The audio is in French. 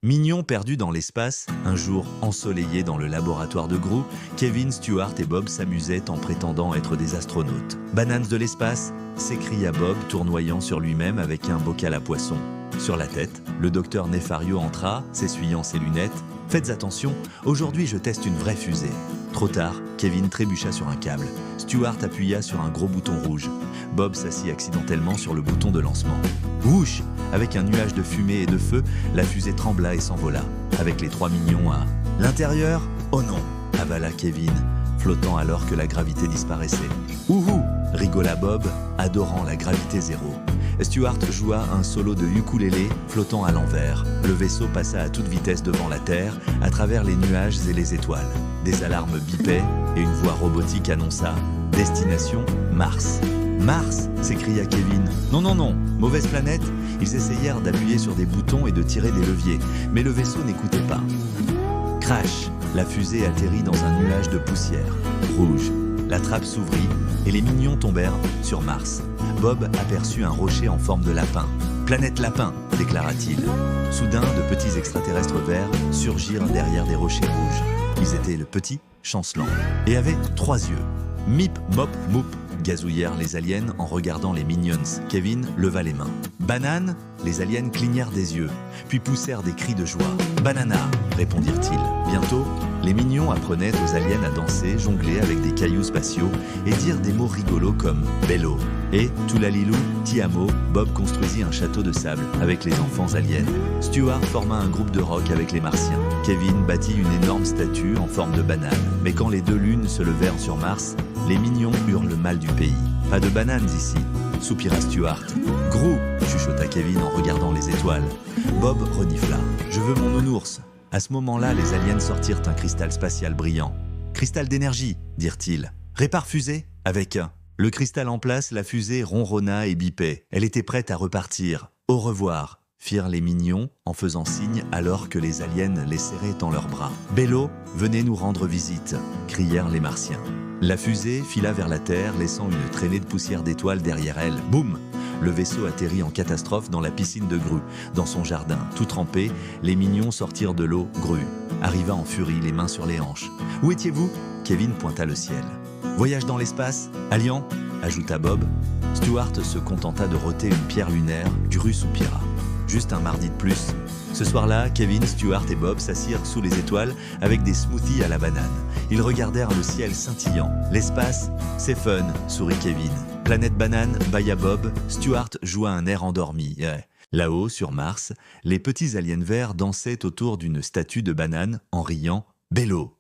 Mignons perdus dans l'espace, un jour ensoleillé dans le laboratoire de Gru, Kevin, Stuart et Bob s'amusaient en prétendant être des astronautes. « Bananes de l'espace !» s'écria Bob, tournoyant sur lui-même avec un bocal à poisson. Sur la tête, le docteur Nefario entra, s'essuyant ses lunettes. « Faites attention, aujourd'hui je teste une vraie fusée. » Trop tard, Kevin trébucha sur un câble. Stuart appuya sur un gros bouton rouge. Bob s'assit accidentellement sur le bouton de lancement. Whoosh! Avec un nuage de fumée et de feu, la fusée trembla et s'envola, avec les trois mignons à l'intérieur. Oh non! Avala Kevin, flottant alors que la gravité disparaissait. Ouhou! Rigola Bob, adorant la gravité zéro. Stuart joua un solo de ukulélé flottant à l'envers. Le vaisseau passa à toute vitesse devant la Terre, à travers les nuages et les étoiles. Des alarmes bipaient et une voix robotique annonça « Destination Mars ». « Mars !» s'écria Kevin. « Non, non, non, mauvaise planète !» Ils essayèrent d'appuyer sur des boutons et de tirer des leviers, mais le vaisseau n'écoutait pas. Crash! La fusée atterrit dans un nuage de poussière rouge. La trappe s'ouvrit et les mignons tombèrent sur Mars. Bob aperçut un rocher en forme de lapin. « Planète lapin !» déclara-t-il. Soudain, de petits extraterrestres verts surgirent derrière des rochers rouges. Ils étaient le petit chancelant et avaient 3 yeux. « Mip, mop, moup !» gazouillèrent les aliens en regardant les Minions. Kevin leva les mains. « Banane !» Les aliens clignèrent des yeux, puis poussèrent des cris de joie. « Banana !» répondirent-ils. Bientôt, les mignons apprenaient aux aliens à danser, jongler avec des cailloux spatiaux et dire des mots rigolos comme « bello ». Et, toulalilou, tiamo, Bob construisit un château de sable avec les enfants aliens. Stuart forma un groupe de rock avec les martiens. Kevin bâtit une énorme statue en forme de banane. Mais quand les 2 lunes se levèrent sur Mars, les mignons eurent le mal du pays. « Pas de bananes ici !» soupira Stuart. « Gru !» chuchota Kevin en regardant les étoiles. Bob renifla. « Je veux mon nounours !» À ce moment-là, les aliens sortirent un cristal spatial brillant. « Cristal d'énergie !» dirent-ils. « Répare fusée !» avec un. Le cristal en place, la fusée ronronna et bipait. Elle était prête à repartir. « Au revoir !» firent les mignons en faisant signe alors que les aliens les serraient dans leurs bras. « Bello, venez nous rendre visite !» crièrent les martiens. La fusée fila vers la Terre, laissant une traînée de poussière d'étoiles derrière elle. Boum! Le vaisseau atterrit en catastrophe dans la piscine de Gru. Dans son jardin, tout trempé, les mignons sortirent de l'eau. Gru arriva en furie, les mains sur les hanches. « Où étiez-vous » Kevin pointa le ciel. « Voyage dans l'espace, alliant » ajouta Bob. Stuart se contenta de roter une pierre lunaire. Gru soupira. Juste un mardi de plus. Ce soir-là, Kevin, Stuart et Bob s'assirent sous les étoiles avec des smoothies à la banane. Ils regardèrent le ciel scintillant. L'espace, c'est fun, sourit Kevin. Planète banane, baya Bob. Stuart joua un air endormi. Là-haut, sur Mars, les petits aliens verts dansaient autour d'une statue de banane en riant « Bello !»